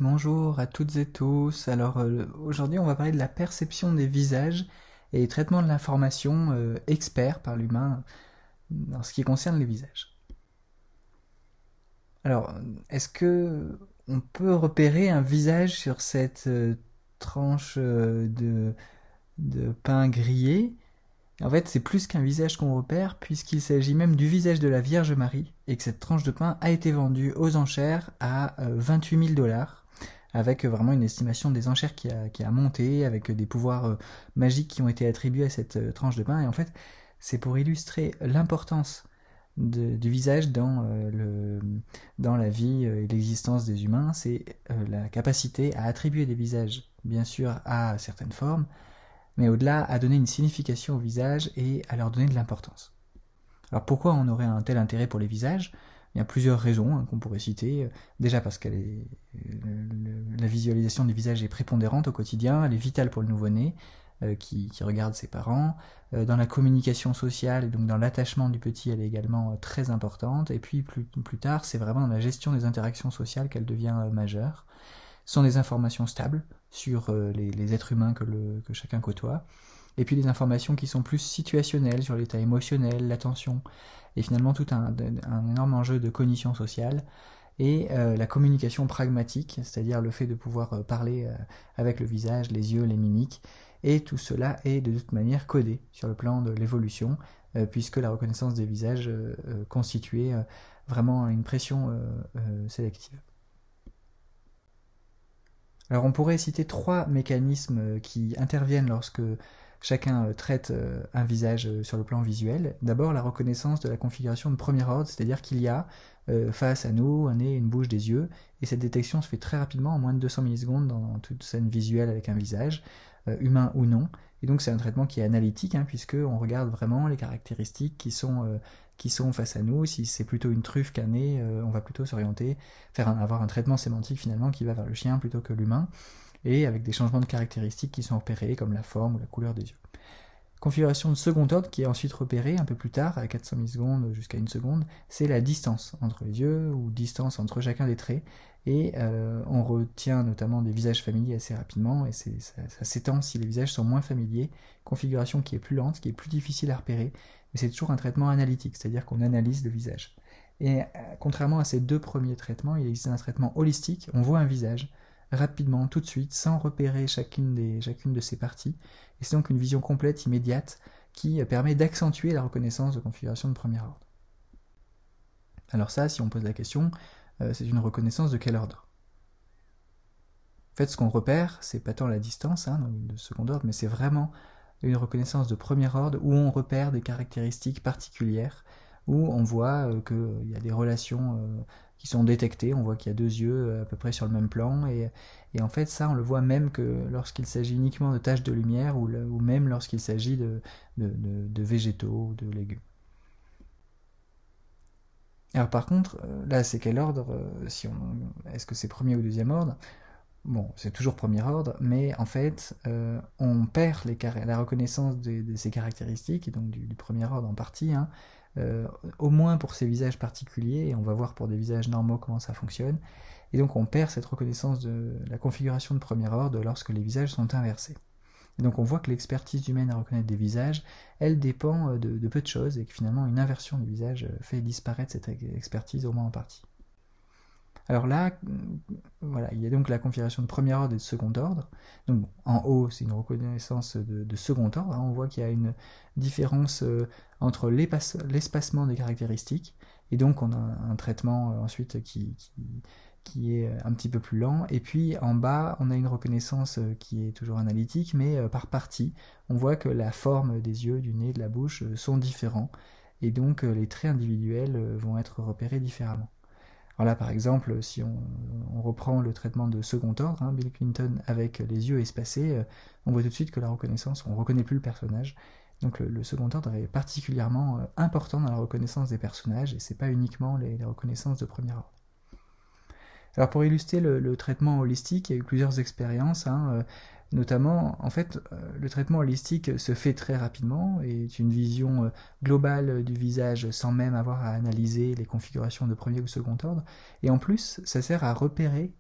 Bonjour à toutes et tous. Alors aujourd'hui on va parler de la perception des visages et traitement de l'information expert par l'humain en ce qui concerne les visages. Alors est-ce que on peut repérer un visage sur cette tranche de pain grillé? En fait, c'est plus qu'un visage qu'on repère, puisqu'il s'agit même du visage de la Vierge Marie, et que cette tranche de pain a été vendue aux enchères à 28 000 $, avec vraiment une estimation des enchères qui a monté, avec des pouvoirs magiques qui ont été attribués à cette tranche de pain. Et en fait, c'est pour illustrer l'importance du visage dans la vie et l'existence des humains. C'est la capacité à attribuer des visages, bien sûr, à certaines formes, mais au-delà, à donner une signification au visage et à leur donner de l'importance. Alors pourquoi on aurait un tel intérêt pour les visages? Il y a plusieurs raisons qu'on pourrait citer. Déjà parce que la visualisation des visages est prépondérante au quotidien, elle est vitale pour le nouveau-né qui regarde ses parents. Dans la communication sociale, et donc dans l'attachement du petit, elle est également très importante. Et puis plus tard, c'est vraiment dans la gestion des interactions sociales qu'elle devient majeure. Ce sont des informations stables sur les êtres humains que chacun côtoie, et puis des informations qui sont plus situationnelles sur l'état émotionnel, l'attention, et finalement tout un énorme enjeu de cognition sociale, et la communication pragmatique, c'est-à-dire le fait de pouvoir parler avec le visage, les yeux, les mimiques, et tout cela est de toute manière codé sur le plan de l'évolution, puisque la reconnaissance des visages constituait vraiment une pression sélective. Alors on pourrait citer trois mécanismes qui interviennent lorsque chacun traite un visage sur le plan visuel. D'abord la reconnaissance de la configuration de premier ordre, c'est-à-dire qu'il y a face à nous un nez, une bouche, des yeux, et cette détection se fait très rapidement, en moins de 200 millisecondes, dans toute scène visuelle avec un visage, humain ou non. Et donc c'est un traitement qui est analytique, puisqu'on regarde vraiment les caractéristiques qui sont face à nous. Si c'est plutôt une truffe qu'un nez, on va plutôt s'orienter, avoir un traitement sémantique finalement qui va vers le chien plutôt que l'humain, et avec des changements de caractéristiques qui sont repérés, comme la forme ou la couleur des yeux. Configuration de second ordre qui est ensuite repérée un peu plus tard, à 400 millisecondes jusqu'à 1 seconde, c'est la distance entre les yeux, ou distance entre chacun des traits, et on retient notamment des visages familiers assez rapidement, et ça s'étend si les visages sont moins familiers, configuration qui est plus lente, qui est plus difficile à repérer, mais c'est toujours un traitement analytique, c'est-à-dire qu'on analyse le visage. Et contrairement à ces deux premiers traitements, il existe un traitement holistique, on voit un visage rapidement, tout de suite, sans repérer chacune de ses parties, et c'est donc une vision complète, immédiate, qui permet d'accentuer la reconnaissance de configuration de premier ordre. Alors ça, si on pose la question, c'est une reconnaissance de quel ordre? En fait, ce qu'on repère, c'est pas tant la distance de second ordre, mais c'est vraiment une reconnaissance de premier ordre où on repère des caractéristiques particulières, où on voit qu'il y a des relations qui sont détectées, on voit qu'il y a deux yeux à peu près sur le même plan, et en fait ça on le voit même que lorsqu'il s'agit uniquement de taches de lumière, ou même lorsqu'il s'agit de végétaux ou de légumes. Alors par contre, là c'est quel ordre? Est-ce que c'est premier ou deuxième ordre? Bon, c'est toujours premier ordre, mais en fait, on perd la reconnaissance de ces caractéristiques, et donc du premier ordre en partie, au moins pour ces visages particuliers, et on va voir pour des visages normaux comment ça fonctionne, et donc on perd cette reconnaissance de la configuration de premier ordre lorsque les visages sont inversés. Et donc on voit que l'expertise humaine à reconnaître des visages, elle dépend de peu de choses, et que finalement une inversion du visage fait disparaître cette expertise au moins en partie. Alors là, voilà, il y a donc la configuration de premier ordre et de second ordre. Donc en haut, c'est une reconnaissance de second ordre. On voit qu'il y a une différence entre l'espacement des caractéristiques, et donc on a un traitement ensuite qui est un petit peu plus lent. Et puis en bas, on a une reconnaissance qui est toujours analytique, mais par partie. On voit que la forme des yeux, du nez, de la bouche sont différents, et donc les traits individuels vont être repérés différemment. Alors là, par exemple, si on reprend le traitement de second ordre, Bill Clinton avec les yeux espacés, on voit tout de suite que la reconnaissance, on ne reconnaît plus le personnage. Donc le second ordre est particulièrement important dans la reconnaissance des personnages, et c'est pas uniquement les reconnaissances de premier ordre. Alors pour illustrer le traitement holistique, il y a eu plusieurs expériences, notamment, en fait, le traitement holistique se fait très rapidement, et est une vision globale du visage sans même avoir à analyser les configurations de premier ou second ordre, et en plus, ça sert à repérer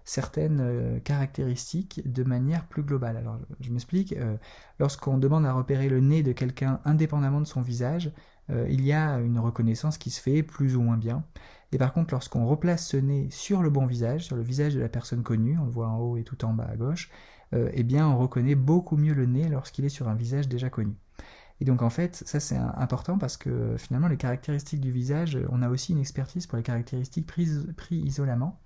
certaines caractéristiques de manière plus globale. Alors je m'explique, lorsqu'on demande à repérer le nez de quelqu'un indépendamment de son visage, il y a une reconnaissance qui se fait plus ou moins bien. Et par contre, lorsqu'on replace ce nez sur le bon visage, sur le visage de la personne connue, on le voit en haut et tout en bas à gauche, eh bien on reconnaît beaucoup mieux le nez lorsqu'il est sur un visage déjà connu. Et donc en fait, ça c'est important parce que finalement les caractéristiques du visage, on a aussi une expertise pour les caractéristiques prises isolément,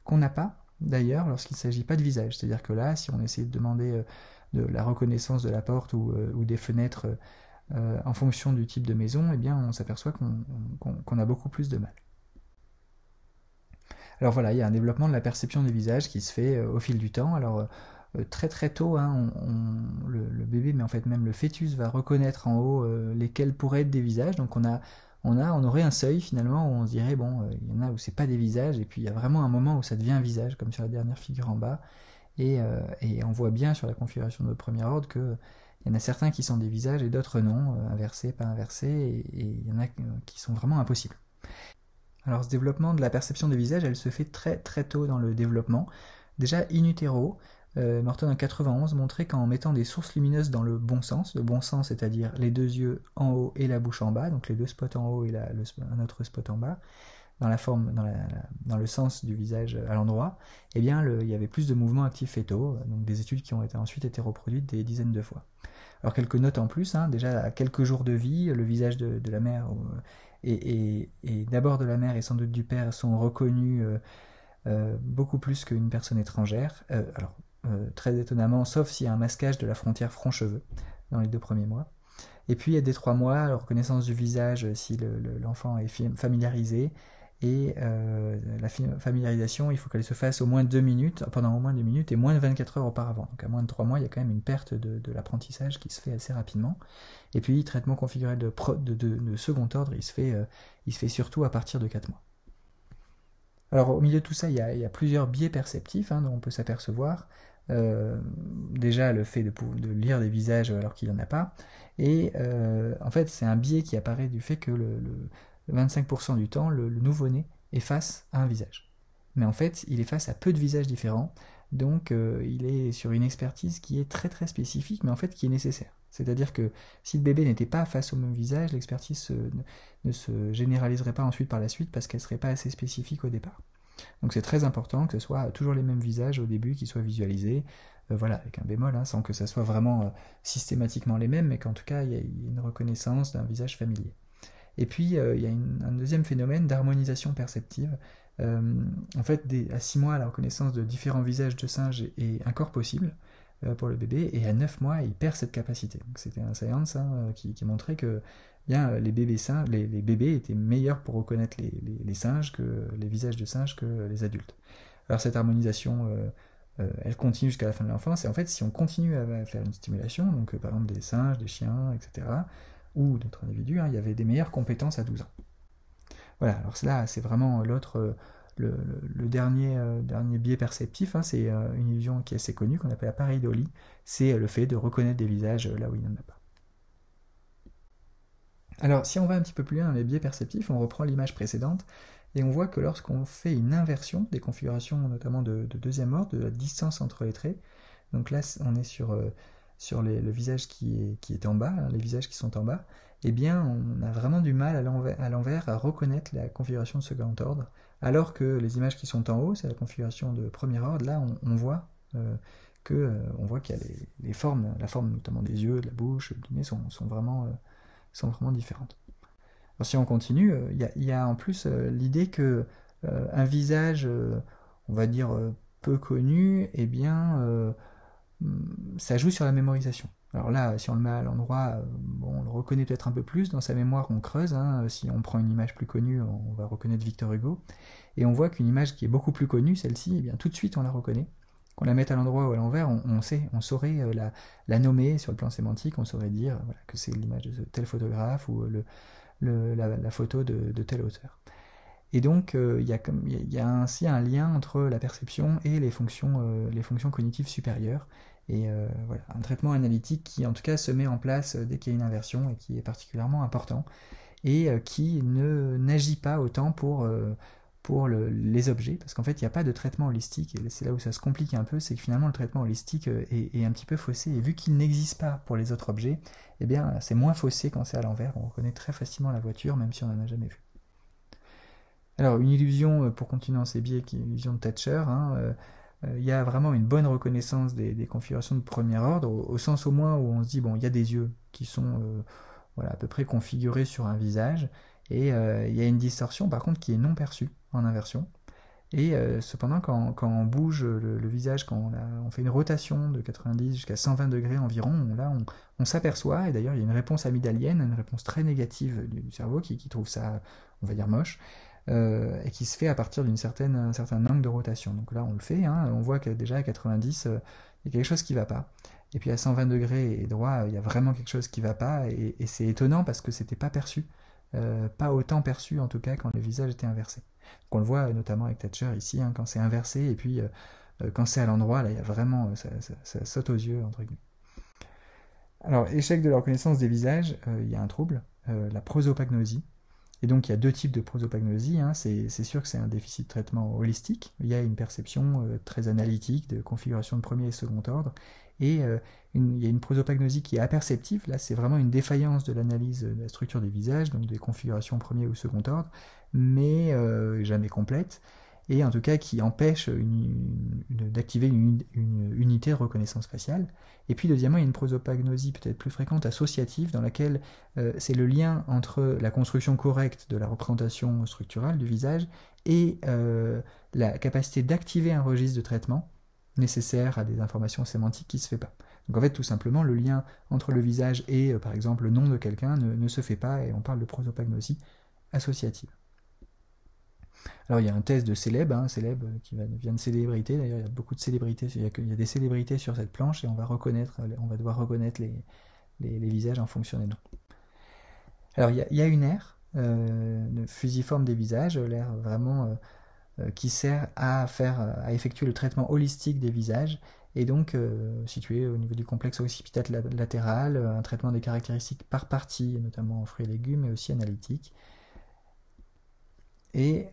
qu'on n'a pas d'ailleurs lorsqu'il ne s'agit pas de visage. C'est-à-dire que là, si on essaie de demander de la reconnaissance de la porte ou des fenêtres en fonction du type de maison, eh bien on s'aperçoit qu'on a beaucoup plus de mal. Alors voilà, il y a un développement de la perception des visages qui se fait au fil du temps. Alors très très tôt, hein, le bébé, mais en fait même le fœtus va reconnaître en haut lesquels pourraient être des visages. Donc on aurait un seuil finalement où on se dirait, bon, il y en a où c'est pas des visages, et puis il y a vraiment un moment où ça devient un visage, comme sur la dernière figure en bas. Et on voit bien sur la configuration de premier ordre que il y en a certains qui sont des visages et d'autres non, inversés, pas inversés, et il y en a qui sont vraiment impossibles. Alors ce développement de la perception des visages, elle se fait très très tôt dans le développement. Déjà in utero, Morton en 91 montrait qu'en mettant des sources lumineuses dans le bon sens c'est-à-dire les deux yeux en haut et la bouche en bas, donc les deux spots en haut et un autre spot en bas, dans le sens du visage à l'endroit, eh bien il y avait plus de mouvements actifs fétaux, donc des études qui ont ensuite été reproduites des dizaines de fois. Alors quelques notes en plus, hein, déjà à quelques jours de vie, le visage de la mère et d'abord de la mère et sans doute du père sont reconnus beaucoup plus qu'une personne étrangère. Très étonnamment, sauf s'il y a un masquage de la frontière front-cheveux dans les 2 premiers mois. Et puis, dès 3 mois, la reconnaissance du visage si l'enfant est familiarisé. Et la familiarisation, il faut qu'elle se fasse pendant au moins 2 minutes et moins de 24 heures auparavant. Donc à moins de 3 mois, il y a quand même une perte de l'apprentissage qui se fait assez rapidement. Et puis, traitement configuré de second ordre, il se fait surtout à partir de 4 mois. Alors au milieu de tout ça, il y a plusieurs biais perceptifs dont on peut s'apercevoir. Déjà le fait de lire des visages alors qu'il n'y en a pas. Et en fait, c'est un biais qui apparaît du fait que le 25% du temps, le nouveau-né est face à un visage. Mais en fait, il est face à peu de visages différents, donc il est sur une expertise qui est très très spécifique, mais en fait qui est nécessaire. C'est-à-dire que si le bébé n'était pas face au même visage, l'expertise ne se généraliserait pas ensuite par la suite parce qu'elle ne serait pas assez spécifique au départ. Donc c'est très important que ce soit toujours les mêmes visages au début qui soient visualisés, voilà, avec un bémol, sans que ça soit vraiment systématiquement les mêmes, mais qu'en tout cas il y ait une reconnaissance d'un visage familier. Et puis, il y a un deuxième phénomène d'harmonisation perceptive. En fait, à 6 mois, la reconnaissance de différents visages de singes est encore possible pour le bébé, et à 9 mois, il perd cette capacité. C'était un science qui montrait que bien, les bébés étaient meilleurs pour reconnaître les singes, les visages de singes que les adultes. Alors cette harmonisation, elle continue jusqu'à la fin de l'enfance, et en fait, si on continue à faire une stimulation, donc par exemple des singes, des chiens, etc., ou d'autres individus, il y avait des meilleures compétences à 12 ans. Voilà, alors là, c'est vraiment le dernier biais perceptif, c'est une illusion qui est assez connue, qu'on appelle la pareidolie, c'est le fait de reconnaître des visages là où il n'y en a pas. Alors, si on va un petit peu plus loin dans les biais perceptifs, on reprend l'image précédente, et on voit que lorsqu'on fait une inversion des configurations, notamment de deuxième ordre, de la distance entre les traits, donc là, on est sur le visage qui est en bas, les visages qui sont en bas, eh bien on a vraiment du mal à l'envers à reconnaître la configuration de second ordre, alors que les images qui sont en haut, c'est la configuration de premier ordre, là on voit qu'il y a les formes, la forme notamment des yeux, de la bouche, du nez sont vraiment différentes. Alors si on continue, il y a en plus l'idée que un visage, on va dire peu connu, eh bien ça joue sur la mémorisation. Alors là, si on le met à l'endroit, on le reconnaît peut-être un peu plus, dans sa mémoire on creuse, si on prend une image plus connue, on va reconnaître Victor Hugo, et on voit qu'une image qui est beaucoup plus connue, celle-ci, eh bien tout de suite on la reconnaît. Qu'on la mette à l'endroit ou à l'envers, on saurait la nommer sur le plan sémantique, on saurait dire que c'est l'image de tel photographe ou la photo de tel auteur. Et donc il y a ainsi un lien entre la perception et les fonctions cognitives supérieures, et voilà, un traitement analytique qui en tout cas se met en place dès qu'il y a une inversion et qui est particulièrement important, et qui n'agit pas autant pour pour les objets, parce qu'en fait, il n'y a pas de traitement holistique, et c'est là où ça se complique un peu, c'est que finalement, le traitement holistique est un petit peu faussé, et vu qu'il n'existe pas pour les autres objets, eh bien, c'est moins faussé quand c'est à l'envers, on reconnaît très facilement la voiture, même si on n'en a jamais vu. Alors, une illusion, pour continuer dans ces biais, qui est l'illusion de Thatcher, il y a vraiment une bonne reconnaissance des configurations de premier ordre, au sens au moins où on se dit, bon, il y a des yeux qui sont voilà, à peu près configurés sur un visage, et il y a une distorsion par contre qui est non perçue en inversion. Et cependant, quand on bouge le visage, quand on fait une rotation de 90 jusqu'à 120 degrés environ, là on s'aperçoit, et d'ailleurs il y a une réponse amygdalienne, une réponse très négative du cerveau qui trouve ça, on va dire, moche, et qui se fait à partir d'un certain angle de rotation. Donc là on le fait, on voit que déjà à 90, il y a quelque chose qui ne va pas. Et puis à 120 degrés et droit, il y a vraiment quelque chose qui ne va pas, et c'est étonnant parce que c'était pas perçu, pas autant perçu en tout cas quand le visage était inversé. Donc on le voit notamment avec Thatcher ici, quand c'est inversé, et puis quand c'est à l'endroit, là il y a vraiment, ça saute aux yeux, entre guillemets. Alors, échec de la reconnaissance des visages, il y a un trouble, la prosopagnosie. Et donc il y a deux types de prosopagnosie, c'est sûr que c'est un déficit de traitement holistique, il y a une perception très analytique de configuration de premier et second ordre, et il y a une prosopagnosie qui est aperceptive, là c'est vraiment une défaillance de l'analyse de la structure des visages, donc des configurations premier ou second ordre, mais jamais complète, et en tout cas qui empêche d'activer une unité de reconnaissance faciale. Et puis deuxièmement, il y a une prosopagnosie peut-être plus fréquente associative dans laquelle c'est le lien entre la construction correcte de la représentation structurale du visage et la capacité d'activer un registre de traitement nécessaire à des informations sémantiques qui ne se fait pas. Donc en fait, tout simplement, le lien entre le visage et, par exemple, le nom de quelqu'un ne se fait pas, et on parle de prosopagnosie associative. Alors il y a un test de Célèbre, qui vient de célébrité, d'ailleurs il y a beaucoup de célébrités, il y a des célébrités sur cette planche, et on va devoir reconnaître les visages en fonction des noms. Alors il y a une aire fusiforme des visages, l'aire vraiment qui sert à effectuer le traitement holistique des visages, et donc situé au niveau du complexe occipital latéral, un traitement des caractéristiques par partie, notamment en fruits et légumes, mais aussi analytique. Et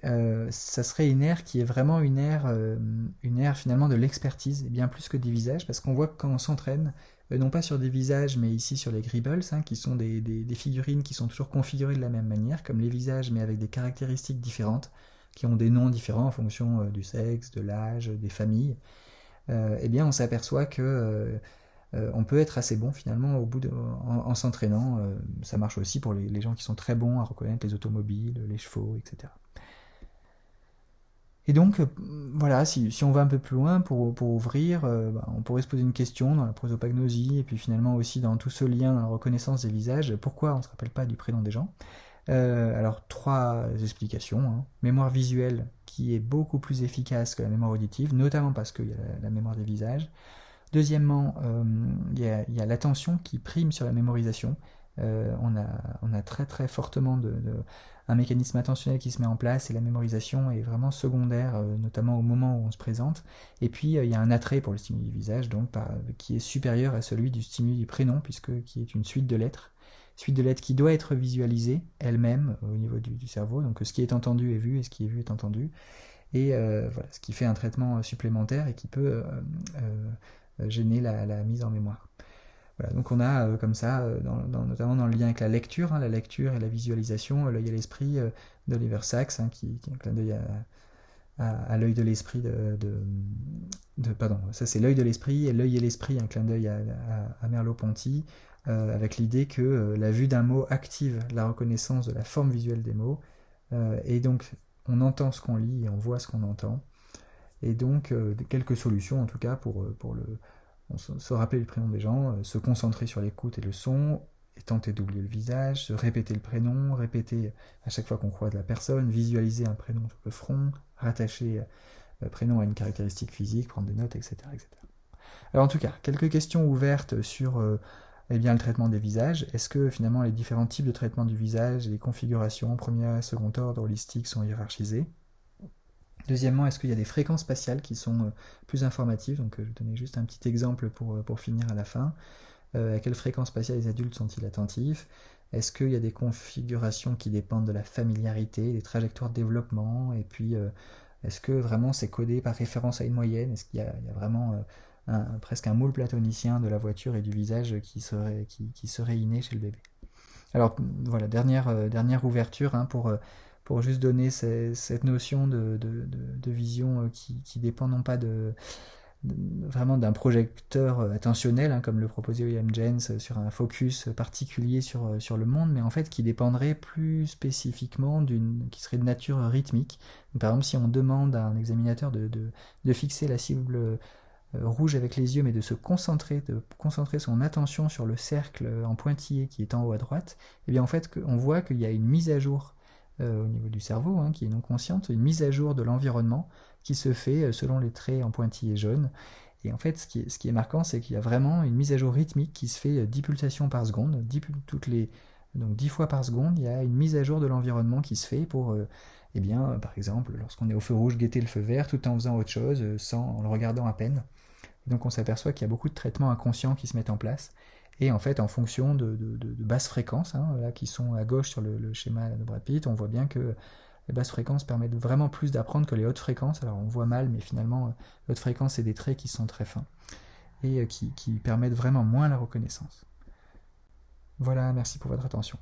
ça serait une aire qui est vraiment une aire finalement de l'expertise, bien plus que des visages, parce qu'on voit que quand on s'entraîne, non pas sur des visages, mais ici sur les Greebles, qui sont des figurines qui sont toujours configurées de la même manière, comme les visages, mais avec des caractéristiques différentes, qui ont des noms différents en fonction du sexe, de l'âge, des familles, eh bien on s'aperçoit que on peut être assez bon finalement en s'entraînant. Ça marche aussi pour les gens qui sont très bons à reconnaître les automobiles, les chevaux, etc. Et donc, voilà, si on va un peu plus loin pour ouvrir, on pourrait se poser une question dans la prosopagnosie, et puis finalement aussi dans tout ce lien, dans la reconnaissance des visages, pourquoi on ne se rappelle pas du prénom des gens? Alors, 3 explications. Mémoire visuelle, qui est beaucoup plus efficace que la mémoire auditive, notamment parce qu'il y a la mémoire des visages. Deuxièmement, il y a l'attention qui prime sur la mémorisation. On a très très fortement un mécanisme attentionnel qui se met en place, et la mémorisation est vraiment secondaire, notamment au moment où on se présente. Et puis il y a un attrait pour le stimuli du visage, donc qui est supérieur à celui du stimuli du prénom, qui est une suite de lettres qui doit être visualisée elle-même au niveau du cerveau, donc ce qui est entendu est vu, et ce qui est vu est entendu. Et voilà, ce qui fait un traitement supplémentaire et qui peut gêner la mise en mémoire. Voilà, donc on a comme ça, notamment dans le lien avec la lecture et la visualisation, l'œil et l'esprit d'Oliver Sacks, qui est un clin d'œil à l'œil de l'esprit pardon, ça c'est l'œil de l'esprit, et l'œil et l'esprit, un clin d'œil à Merleau-Ponty, avec l'idée que la vue d'un mot active la reconnaissance de la forme visuelle des mots, et donc on entend ce qu'on lit et on voit ce qu'on entend, et donc quelques solutions en tout cas pour se rappeler le prénom des gens, se concentrer sur l'écoute et le son, et tenter d'oublier le visage, se répéter le prénom, répéter à chaque fois qu'on croise la personne, visualiser un prénom sur le front, rattacher le prénom à une caractéristique physique, prendre des notes, etc., etc. Alors en tout cas, quelques questions ouvertes sur le traitement des visages. Est-ce que finalement les différents types de traitement du visage et les configurations, premier, second ordre, holistique, sont hiérarchisées? Deuxièmement, est-ce qu'il y a des fréquences spatiales qui sont plus informatives? Donc je vais donner juste un petit exemple pour finir à la fin. À quelle fréquence spatiale les adultes sont-ils attentifs? Est-ce qu'il y a des configurations qui dépendent de la familiarité, des trajectoires de développement, et puis est-ce que vraiment c'est codé par référence à une moyenne? Est-ce qu'il y a vraiment presque un moule platonicien de la voiture et du visage qui serait inné chez le bébé? Alors voilà, dernière ouverture hein, pour juste donner cette notion de vision qui dépend non pas vraiment d'un projecteur attentionnel, hein, comme le proposait William James, sur un focus particulier sur le monde, mais en fait qui dépendrait plus spécifiquement qui serait de nature rythmique. Donc, par exemple, si on demande à un examinateur de fixer la cible rouge avec les yeux, mais de concentrer son attention sur le cercle en pointillé qui est en haut à droite, et bien en fait on voit qu'il y a une mise à jour au niveau du cerveau, hein, qui est non consciente, une mise à jour de l'environnement qui se fait selon les traits en pointillé jaune. Et en fait, ce qui est marquant, c'est qu'il y a vraiment une mise à jour rythmique qui se fait 10 pulsations par seconde, donc 10 fois par seconde, il y a une mise à jour de l'environnement qui se fait pour, eh bien, par exemple, lorsqu'on est au feu rouge, guetter le feu vert tout en faisant autre chose, en le regardant à peine. Et donc on s'aperçoit qu'il y a beaucoup de traitements inconscients qui se mettent en place. Et en fait, en fonction de basses fréquences, hein, là, qui sont à gauche sur le schéma de Brad Pitt, on voit bien que les basses fréquences permettent vraiment plus d'apprendre que les hautes fréquences. Alors on voit mal, mais finalement, les hautes fréquences, c'est des traits qui sont très fins et qui permettent vraiment moins la reconnaissance. Voilà, merci pour votre attention.